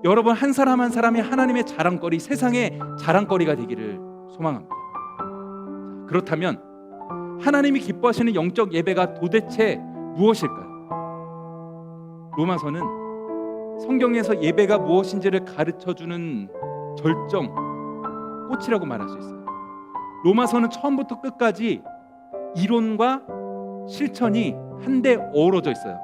여러분 한 사람 한 사람이 하나님의 자랑거리, 세상의 자랑거리가 되기를 소망합니다. 그렇다면 하나님이 기뻐하시는 영적 예배가 도대체 무엇일까요? 로마서는 성경에서 예배가 무엇인지를 가르쳐주는 절정, 꽃이라고 말할 수 있어요. 로마서는 처음부터 끝까지 이론과 실천이 한데 어우러져 있어요.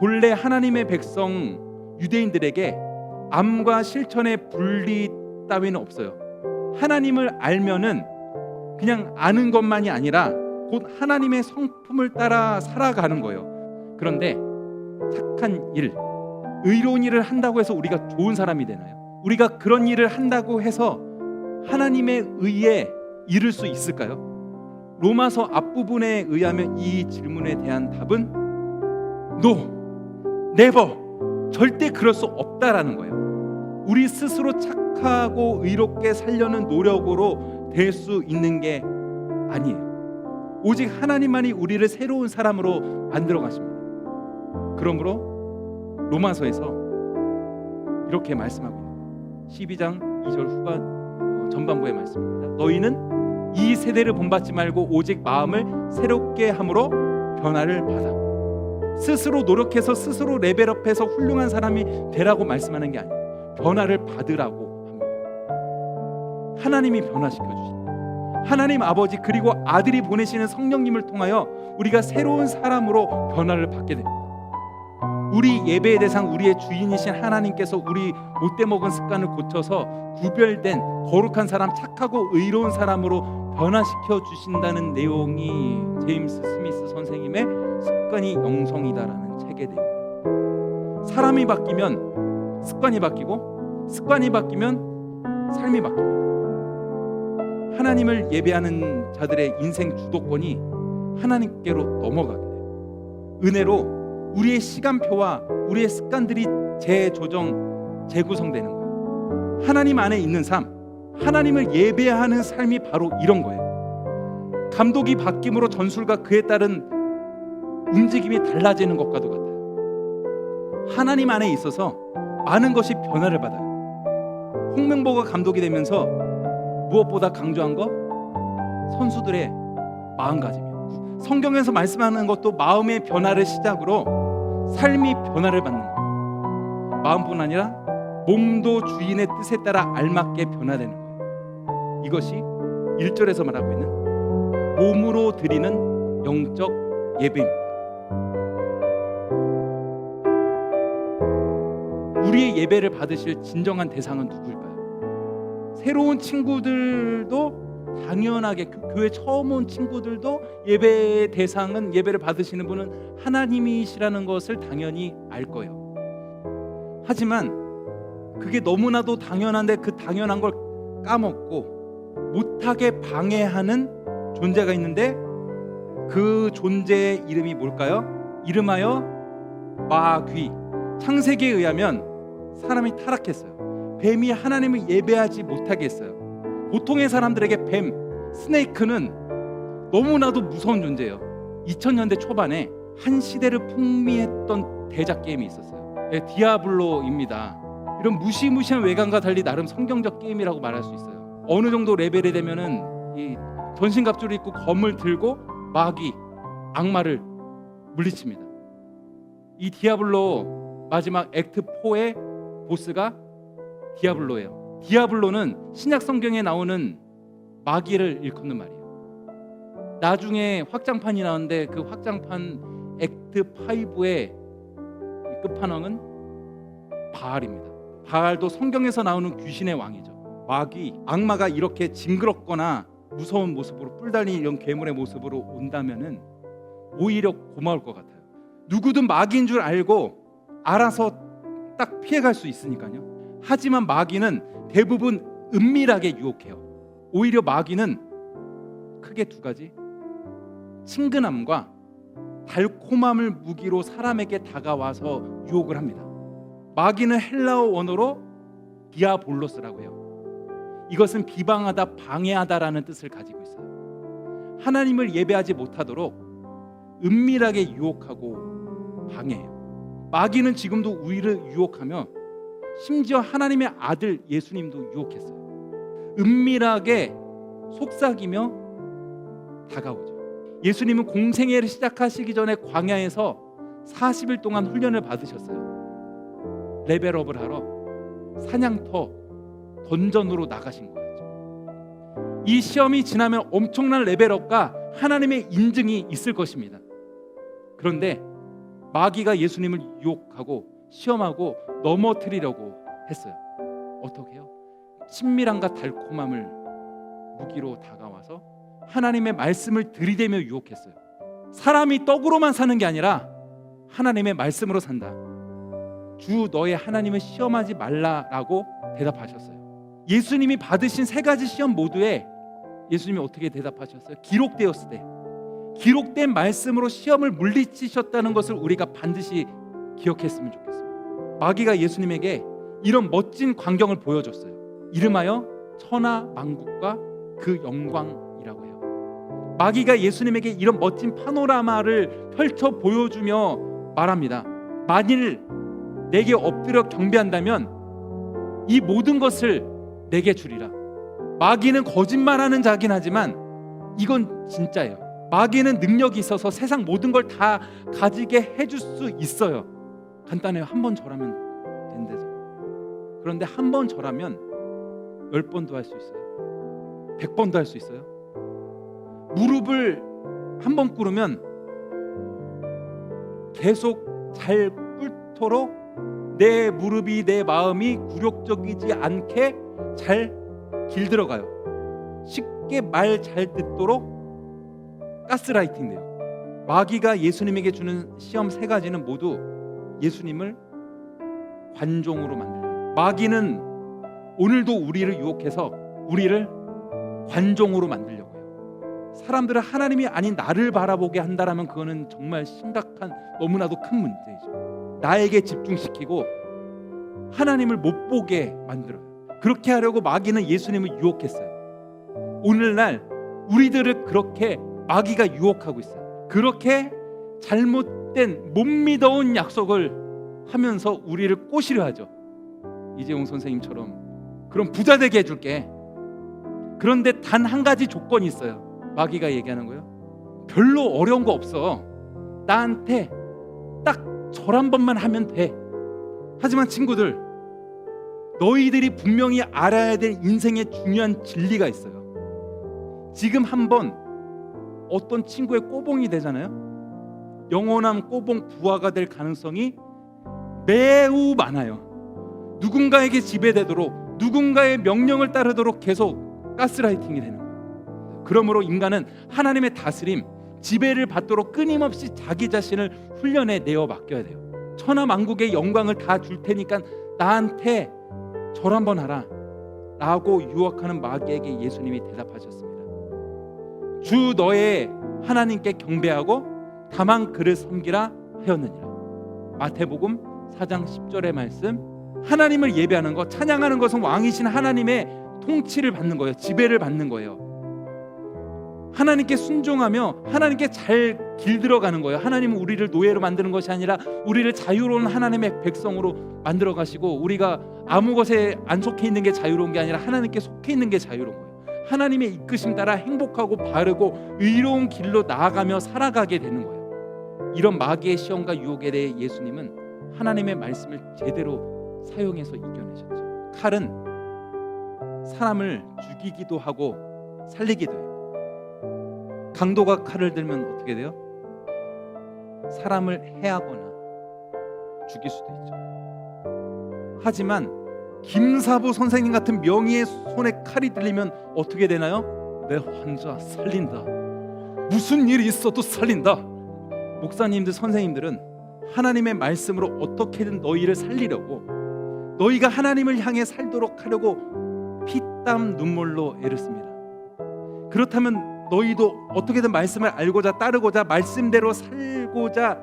본래 하나님의 백성 유대인들에게 암과 실천의 분리 따위는 없어요. 하나님을 알면은 그냥 아는 것만이 아니라 곧 하나님의 성품을 따라 살아가는 거예요. 그런데 착한 일, 의로운 일을 한다고 해서 우리가 좋은 사람이 되나요? 우리가 그런 일을 한다고 해서 하나님의 의에 이를 수 있을까요? 로마서 앞부분에 의하면 이 질문에 대한 답은 No, never, 절대 그럴 수 없다라는 거예요. 우리 스스로 착하고 의롭게 살려는 노력으로 될 수 있는 게 아니에요. 오직 하나님만이 우리를 새로운 사람으로 만들어 가십니다. 그러므로 로마서에서 이렇게 말씀하고 있는 12장 2절 후반 전반부의 말씀입니다. 너희는 이 세대를 본받지 말고 오직 마음을 새롭게 함으로 변화를 받아. 스스로 노력해서 스스로 레벨업해서 훌륭한 사람이 되라고 말씀하는 게 아니에요. 변화를 받으라고 합니다. 하나님이 변화시켜 주신다. 하나님 아버지 그리고 아들이 보내시는 성령님을 통하여 우리가 새로운 사람으로 변화를 받게 됩니다. 우리 예배의 대상, 우리의 주인이신 하나님께서 우리 못돼 먹은 습관을 고쳐서 구별된 거룩한 사람, 착하고 의로운 사람으로 변화시켜 주신다는 내용이 제임스 스미스 선생님의 습관이 영성이다라는 책의 내용이에요. 사람이 바뀌면 습관이 바뀌고 습관이 바뀌면 삶이 바뀝니다. 하나님을 예배하는 자들의 인생 주도권이 하나님께로 넘어가게 돼요. 은혜로 우리의 시간표와 우리의 습관들이 재조정, 재구성되는 거예요. 하나님 안에 있는 삶, 하나님을 예배하는 삶이 바로 이런 거예요. 감독이 바뀜으로 전술과 그에 따른 움직임이 달라지는 것과도 같아요. 하나님 안에 있어서 많은 것이 변화를 받아요. 홍명보가 감독이 되면서 무엇보다 강조한 거 선수들의 마음가짐이에요. 성경에서 말씀하는 것도 마음의 변화를 시작으로 삶이 변화를 받는 거예요. 마음뿐 아니라 몸도 주인의 뜻에 따라 알맞게 변화되는 거예요. 이것이 1절에서 말하고 있는 몸으로 드리는 영적 예배입니다. 우리의 예배를 받으실 진정한 대상은 누구일까요? 새로운 친구들도 당연하게 교회 처음 온 친구들도 예배의 대상은, 예배를 받으시는 분은 하나님이시라는 것을 당연히 알 거예요. 하지만 그게 너무나도 당연한데 그 당연한 걸 까먹고 못하게 방해하는 존재가 있는데 그 존재의 이름이 뭘까요? 이름하여 마귀. 창세기에 의하면 사람이 타락했어요. 뱀이 하나님을 예배하지 못하게 했어요. 보통의 사람들에게 뱀, 스네이크는 너무나도 무서운 존재예요. 2000년대 초반에 한 시대를 풍미했던 대작 게임이 있었어요. 네, 디아블로입니다. 이런 무시무시한 외관과 달리 나름 성경적 게임이라고 말할 수 있어요. 어느 정도 레벨이 되면은 이 전신갑주를 입고 검을 들고 마귀, 악마를 물리칩니다. 이 디아블로 마지막 액트 4의 보스가 디아블로예요. 디아블로는 신약 성경에 나오는 마귀를 일컫는 말이에요. 나중에 확장판이 나오는데 그 확장판 액트 5의 끝판왕은 바알입니다. 바알도 성경에서 나오는 귀신의 왕이죠. 마귀, 악마가 이렇게 징그럽거나 무서운 모습으로 뿔 달린 이런 괴물의 모습으로 온다면은 오히려 고마울 것 같아요. 누구든 마귀인 줄 알고 알아서 딱 피해갈 수 있으니까요. 하지만 마귀는 대부분 은밀하게 유혹해요. 오히려 마귀는 크게 두 가지, 친근함과 달콤함을 무기로 사람에게 다가와서 유혹을 합니다. 마귀는 헬라어 원어로 디아볼로스라고 해요. 이것은 비방하다, 방해하다라는 뜻을 가지고 있어요. 하나님을 예배하지 못하도록 은밀하게 유혹하고 방해해요. 마귀는 지금도 우리를 유혹하며 심지어 하나님의 아들 예수님도 유혹했어요. 은밀하게 속삭이며 다가오죠. 예수님은 공생애를 시작하시기 전에 광야에서 40일 동안 훈련을 받으셨어요. 레벨업을 하러 사냥터 던전으로 나가신 거였죠. 이 시험이 지나면 엄청난 레벨업과 하나님의 인증이 있을 것입니다. 그런데 마귀가 예수님을 유혹하고 시험하고 넘어뜨리려고 했어요. 어떻게 해요? 친밀함과 달콤함을 무기로 다가와서 하나님의 말씀을 들이대며 유혹했어요. 사람이 떡으로만 사는 게 아니라 하나님의 말씀으로 산다. 주 너의 하나님을 시험하지 말라라고 대답하셨어요. 예수님이 받으신 세 가지 시험 모두에 예수님이 어떻게 대답하셨어요? 기록되었을 때, 기록된 말씀으로 시험을 물리치셨다는 것을 우리가 반드시 기억했으면 좋겠습니다. 마귀가 예수님에게 이런 멋진 광경을 보여줬어요. 이름하여 천하 만국과 그 영광이라고 해요. 마귀가 예수님에게 이런 멋진 파노라마를 펼쳐 보여주며 말합니다. 만일 내게 엎드려 경배한다면 이 모든 것을 내게 주리라. 마귀는 거짓말하는 자긴 하지만 이건 진짜예요. 마귀는 능력이 있어서 세상 모든 걸 다 가지게 해줄 수 있어요. 간단해요. 한 번 절하면 된대죠. 그런데 한 번 절하면 10번도 할 수 있어요. 100번도 할 수 있어요. 무릎을 한 번 꿇으면 계속 잘 꿇도록 내 무릎이 내 마음이 굴욕적이지 않게 잘 길들어가요. 쉽게 말 잘 듣도록 가스라이팅 돼요. 마귀가 예수님에게 주는 시험 세 가지는 모두 예수님을 관종으로 만들어요. 마귀는 오늘도 우리를 유혹해서 우리를 관종으로 만들려고 해요. 사람들은 하나님이 아닌 나를 바라보게 한다라면 그거는 정말 심각한, 너무나도 큰 문제이죠. 나에게 집중시키고 하나님을 못 보게 만들어요. 그렇게 하려고 마귀는 예수님을 유혹했어요. 오늘날 우리들을 그렇게 마귀가 유혹하고 있어요. 그렇게 잘못된 못 믿어온 약속을 하면서 우리를 꼬시려 하죠. 이재용 선생님처럼 그럼 부자 되게 해줄게. 그런데 단 한 가지 조건이 있어요. 마귀가 얘기하는 거예요. 별로 어려운 거 없어. 나한테 딱 절 한 번만 하면 돼. 하지만 친구들, 너희들이 분명히 알아야 될 인생의 중요한 진리가 있어요. 지금 한번 어떤 친구의 꼬봉이 되잖아요. 영원한 꼬봉 부하가 될 가능성이 매우 많아요. 누군가에게 지배되도록, 누군가의 명령을 따르도록 계속 가스라이팅이 되는 거예요. 그러므로 인간은 하나님의 다스림, 지배를 받도록 끊임없이 자기 자신을 훈련에 내어 맡겨야 돼요. 천하 만국의 영광을 다 줄 테니까 나한테 절 한번 하라 라고 유혹하는 마귀에게 예수님이 대답하셨습니다. 주 너의 하나님께 경배하고 다만 그를 섬기라 하였느니라. 마태복음 4장 10절의 말씀, 하나님을 예배하는 것, 찬양하는 것은 왕이신 하나님의 통치를 받는 거예요. 지배를 받는 거예요. 하나님께 순종하며 하나님께 잘 길들어가는 거예요. 하나님은 우리를 노예로 만드는 것이 아니라 우리를 자유로운 하나님의 백성으로 만들어 가시고, 우리가 아무 것에 안 속해 있는 게 자유로운 게 아니라 하나님께 속해 있는 게 자유로운 거예요. 하나님의 이끄심 따라 행복하고 바르고 의로운 길로 나아가며 살아가게 되는 거예요. 이런 마귀의 시험과 유혹에 대해 예수님은 하나님의 말씀을 제대로 사용해서 이겨내셨죠. 칼은 사람을 죽이기도 하고 살리기도 해요. 강도가 칼을 들면 어떻게 돼요? 사람을 해하거나 죽일 수도 있죠. 하지만 김사부 선생님 같은 명의의 손에 칼이 들리면 어떻게 되나요? 내 환자 살린다. 무슨 일이 있어도 살린다. 목사님들, 선생님들은 하나님의 말씀으로 어떻게든 너희를 살리려고, 너희가 하나님을 향해 살도록 하려고 피땀 눈물로 애를 씁니다. 그렇다면 너희도 어떻게든 말씀을 알고자, 따르고자, 말씀대로 살고자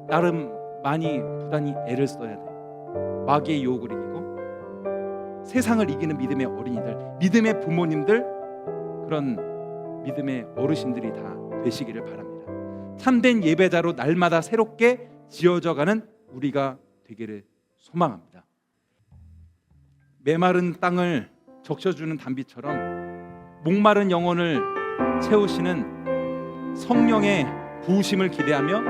나름 많이 부단히 애를 써야 돼요. 마귀의 유혹을 이기고 세상을 이기는 믿음의 어린이들, 믿음의 부모님들, 그런 믿음의 어르신들이 다 되시기를 바랍니다. 참된 예배자로 날마다 새롭게 지어져가는 우리가 되기를 소망합니다. 메마른 땅을 적셔주는 단비처럼 목마른 영혼을 채우시는 성령의 부으심을 기대하며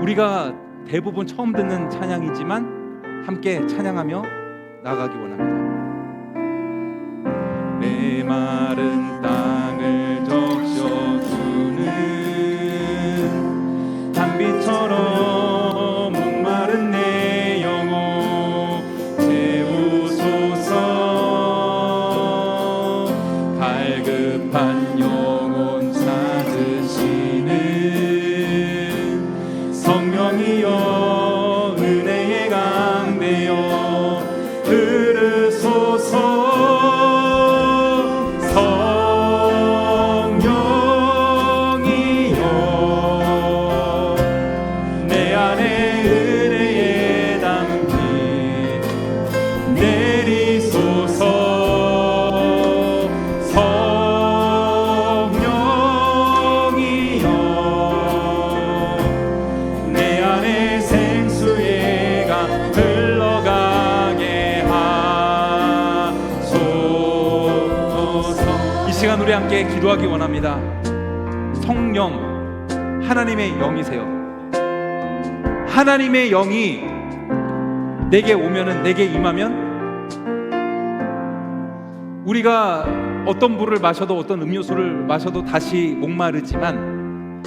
우리가 대부분 처음 듣는 찬양이지만 함께 찬양하며 나아가기 원합니다. 메마른 땅을 적셔주는 단비처럼 목마른 내 영혼 채우소서. 갈급한 영혼 찾으시는 성령이여 은혜의 강되어 흐르소서. 우리 함께 기도하기 원합니다. 성령, 하나님의 영이세요. 하나님의 영이 내게 오면은, 내게 임하면 우리가 어떤 물을 마셔도 어떤 음료수를 마셔도 다시 목마르지만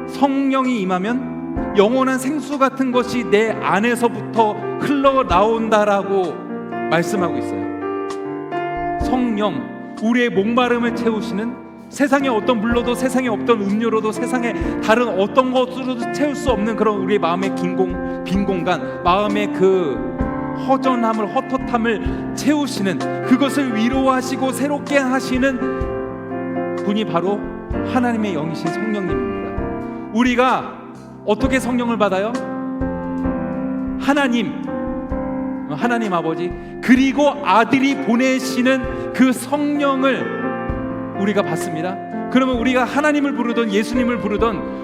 성령이 임하면 영원한 생수 같은 것이 내 안에서부터 흘러나온다라고 말씀하고 있어요. 성령, 우리의 목마름을 채우시는, 세상의 어떤 물로도 세상에 없던 음료로도 세상에 다른 어떤 것으로도 채울 수 없는 그런 우리의 마음의 빈 공간, 마음의 그 허전함을, 헛헛함을 채우시는, 그것을 위로하시고 새롭게 하시는 분이 바로 하나님의 영이신 성령님입니다. 우리가 어떻게 성령을 받아요? 하나님 아버지 그리고 아들이 보내시는 그 성령을 우리가 받습니다. 그러면 우리가 하나님을 부르던 예수님을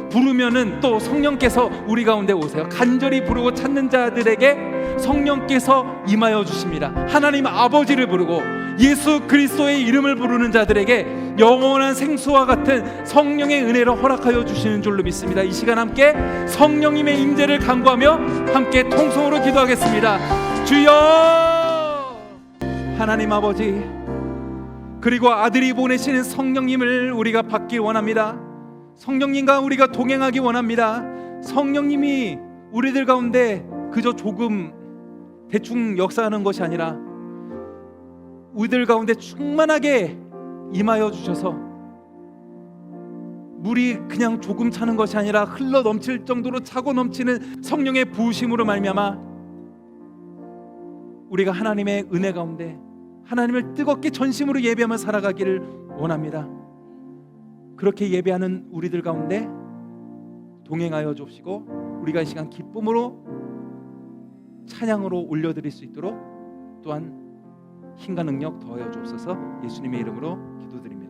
부르면은 또 성령께서 우리 가운데 오세요. 간절히 부르고 찾는 자들에게 성령께서 임하여 주십니다. 하나님 아버지를 부르고 예수 그리스도의 이름을 부르는 자들에게 영원한 생수와 같은 성령의 은혜를 허락하여 주시는 줄로 믿습니다. 이 시간 함께 성령님의 임재를 간구하며 함께 통성으로 기도하겠습니다. 주여, 하나님 아버지 그리고 아들이 보내시는 성령님을 우리가 받기 원합니다. 성령님과 우리가 동행하기 원합니다. 성령님이 우리들 가운데 그저 조금 대충 역사하는 것이 아니라 우리들 가운데 충만하게 임하여 주셔서 물이 그냥 조금 차는 것이 아니라 흘러 넘칠 정도로 차고 넘치는 성령의 부으심으로 말미암아 우리가 하나님의 은혜 가운데 하나님을 뜨겁게 전심으로 예배하며 살아가기를 원합니다. 그렇게 예배하는 우리들 가운데 동행하여 주시고 우리가 이 시간 기쁨으로 찬양으로 올려드릴 수 있도록 또한 힘과 능력 더하여 주옵소서. 예수님의 이름으로 기도드립니다.